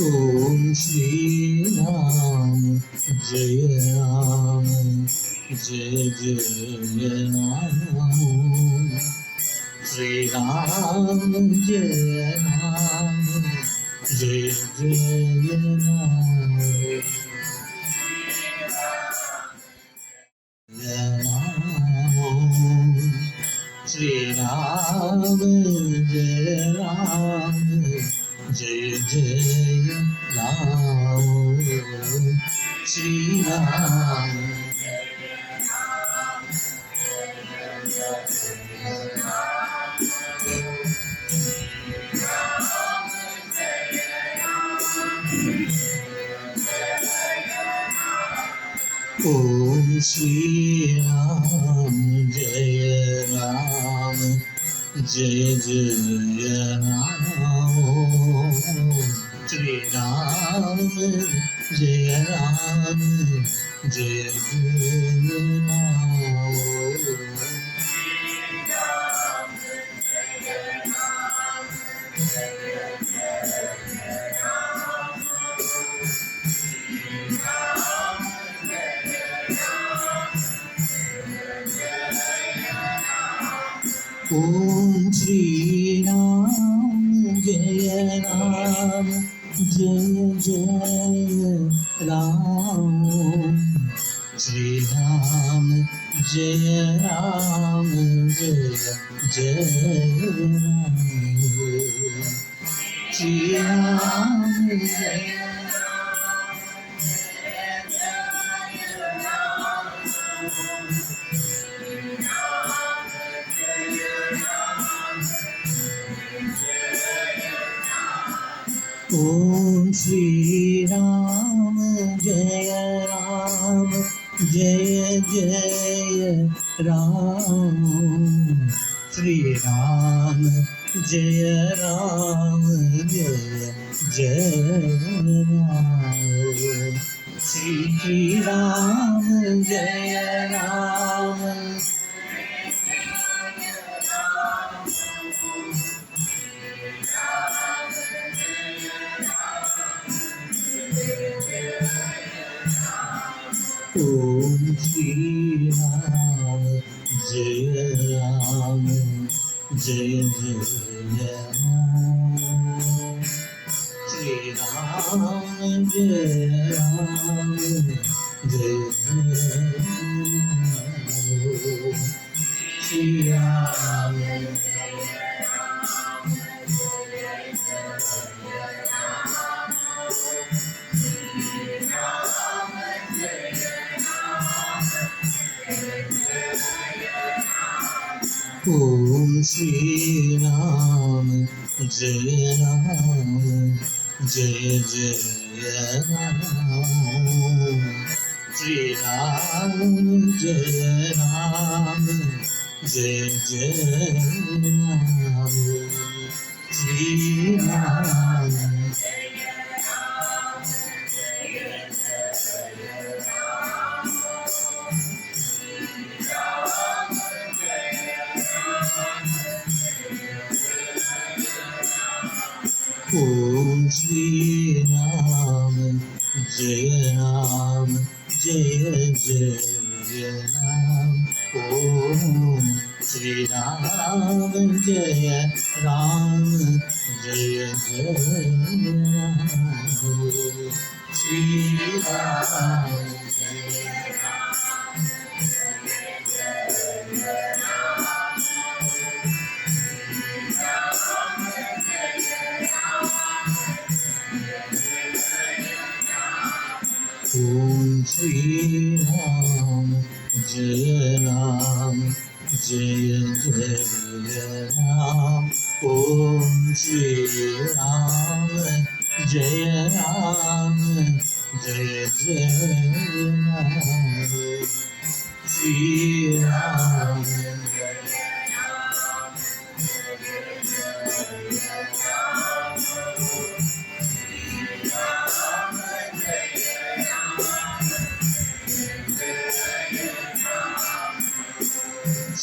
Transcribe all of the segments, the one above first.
Om Shri Ram Jai Ram Jai Jai Ram Shri Ram Jai Ram Jai Jai Ram Shri Ram Jai Ram Jai Jai Ram Shri Ram Om Shri Ram Jai Ram Jai Jai Ram Shri Ram Jai Ram Jai Jai Ram Om Shri Ram Jai Ram Jai Jai Ram Shri Ram Jai Ram Jai Jai Ram Shri Ram Jai Om Shri Ram Jai Ram Jai Jai Ram Shri Ram Jai Ram Jai Jai Ram Shri Ram Jai Ram Om Shri Ram Jai Ram Jai Jai Ram Shri Ram Jai Ram Jai Jai Ram Shri Ram Om Shri Ram Jai Ram Jai Jai Ram Shri Ram Jai Ram Jai Jai Ram Shri Ram Om Shri Ram Jai Ram Jai Jai Ram Om Shri Ram Jai Ram Jai Jai Ram Shri Ram Om Shri Ram Jai Ram Jai Jai Ram Om Shri Ram Jai Ram Jai Jai Ram Shri Ram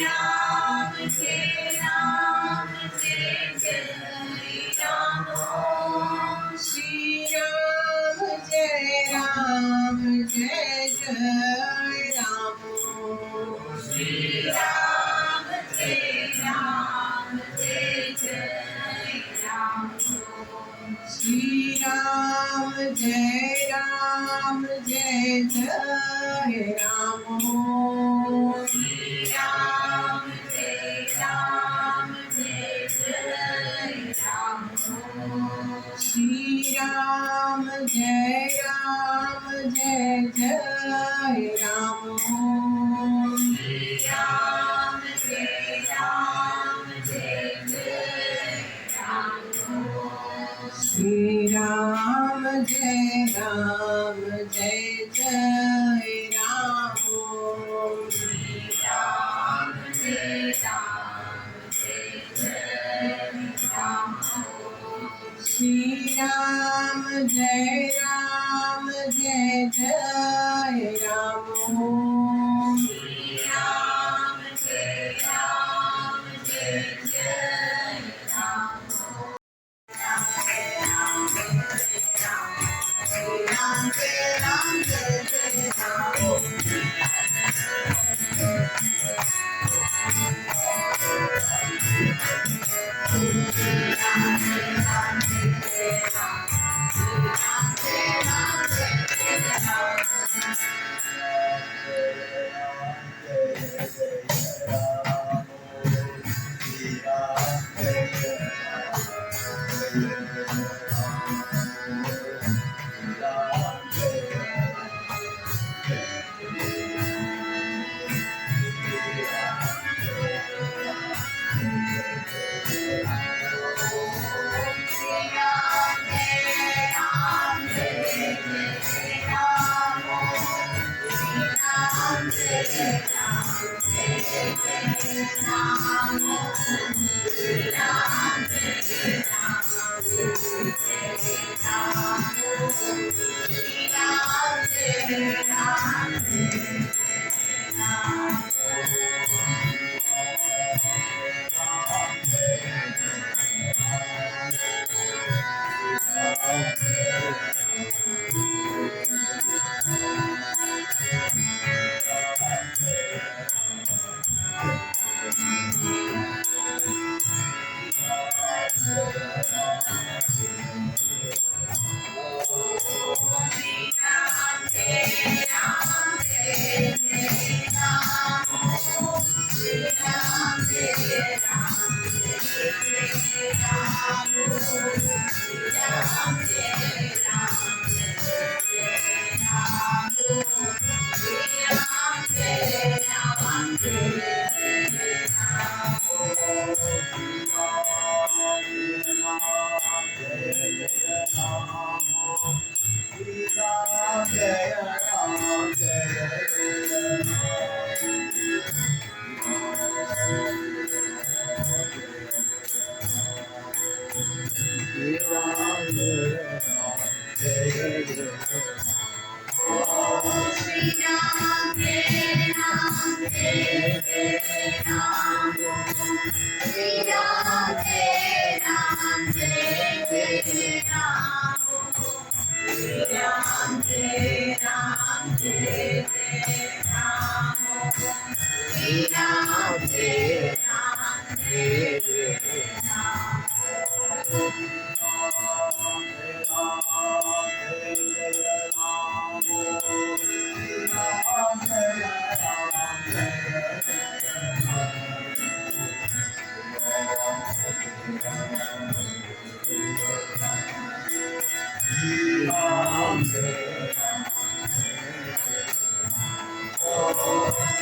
Ram, Jai Ram, Jai Jai Ram. Shri Ram, Jai Ram, Jai Jai Ram. Shri Ram, Jai Ram, Jai Jai Ram. Shri Ram, Jai Ram, Jai Jai Ram. Shri Ram, Jai Ram, Jai Jai Ram. Shri Ram, Jai Ram, Jai Jai Ram. Shri Ram, Jai Ram, Jai Jai Ram. Shri Ram, Jai Ram, Jai Jai Ram. Shri Ram, Jai Ram, Jai Jai Ram.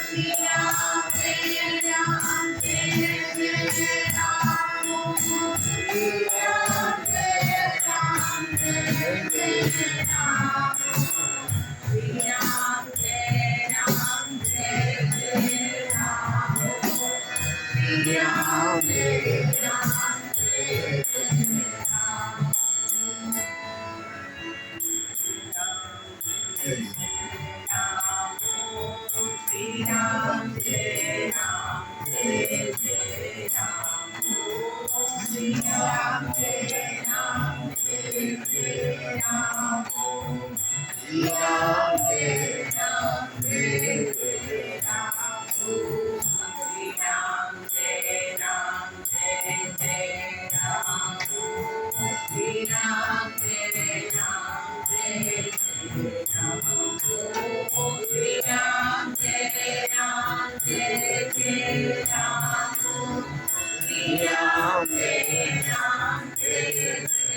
Shri Ram, Jai Ram, Jai Jai Ram. Shri Ram, Jai Ram, Jai Jai Ram. Ram, Jai Ram, Jai Ram. Shri Ram Jai Ram Jai Jai Ram Shri Ram Jai Ram Jai Jai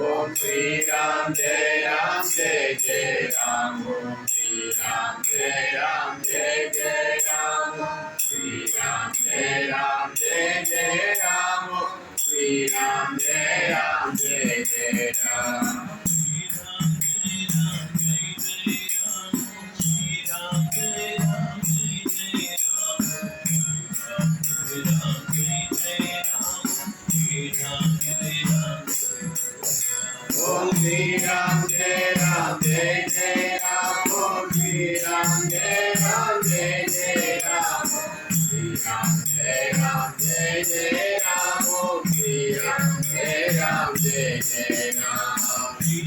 Om Sri Ram Jai Ram Jai Jai Ram Om Sri Ram Jai Ram Jai Jai Ram Om Sri Ram Jai Ram Jai Jai Ram Om Sri Ram Jai Ram Jai Jai Ram Ram Jai Ram Jai Jai Ram Om Shri Ram Jai Ram Jai Jai Ram Shri Ram Jai Ram Jai Jai Ram Om Shri Ram Jai Ram Jai Jai Ram Om Shri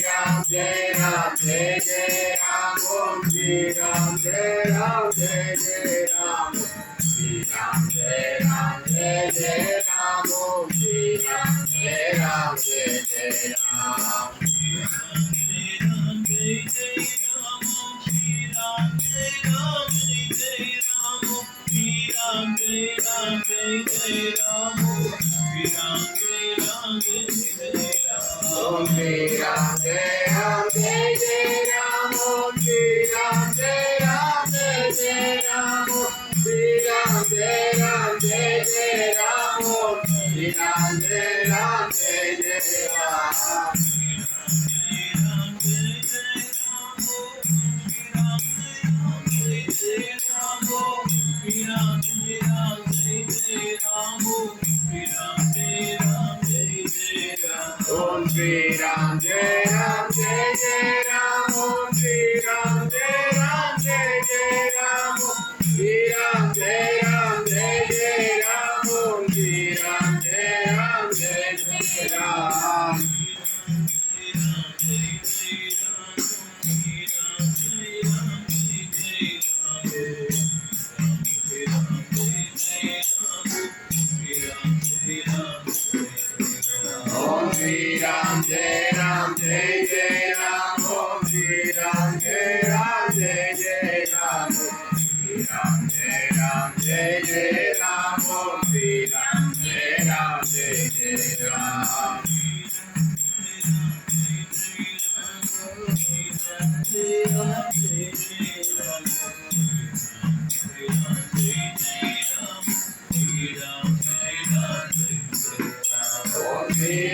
Ram Jai Ram Jai Jai Ram Om Shri Ram Jai Ram Jai Jai Ram Shri Ram Jai Ram Jai Jai Ram Om Shri Ram Jai Ram Jai Jai Ram Om Shri Ram Jai Ram Jai Jai Ram Om Shri Ram Jai Ram Jai Jai Ram Shri Ram Jai Ram Jai Jai Ram Om Shri Ram Jai Ram Jai Jai Ram Om Shri Ram Jai Ram Jai Jai Ram Om Shri Ram Jai Ram Jai Jai Ram Shri Ram Jai Ram Jai Jai Ram Om Shri Ram Jai Ram Jai Jai Ram Om Shri Ram Jai Ram Jai Jai Ram Om Shri Ram Jai Ram Jai Jai Ram Shri Ram Jai Ram Jai Jai Ram Om Shri Ram Jai Ram Jai Jai Ram Om Shri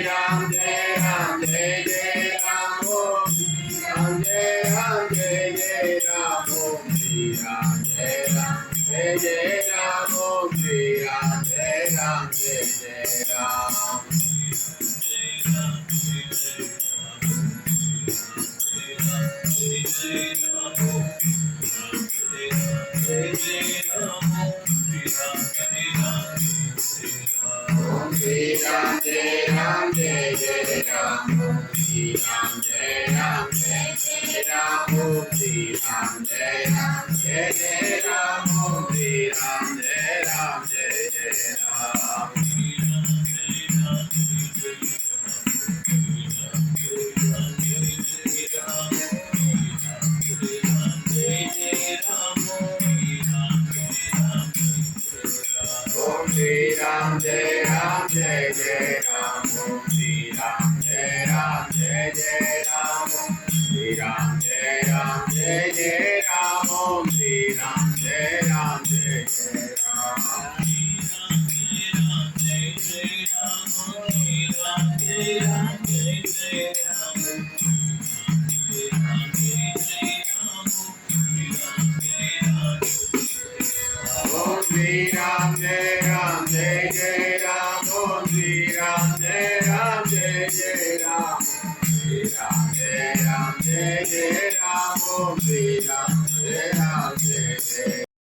Ram Jai Ram Jai Jai Ram Om Shri Ram Jai Ram Jai Jai Ram Om Shri Ram Jai Ram Jai Jai Ram Om Shri Ram Jai Ram Jai Jai Ram Om Shri Ram Jai Ram Jai Jai Ram Om Shri Ram Jai Ram Jai Jai Ram Om Shri Ram Jai Ram Jai Jai Ram Om Shri Ram Jai Ram Jai Jai Ram Om Shri Ram Jai Ram Jai Jai Ram Om Shri Ram Jai Ram Jai Jai Ram Om Shri Ram Jai Ram Jai Jai Ram Om Shri Ram Jai Ram Jai Jai Ram Om Shri Ram Jai Ram Jai Jai Ram Om Shri Ram Jai Ram Jai Jai Ram Shri Ram Jai Ram Jai Jai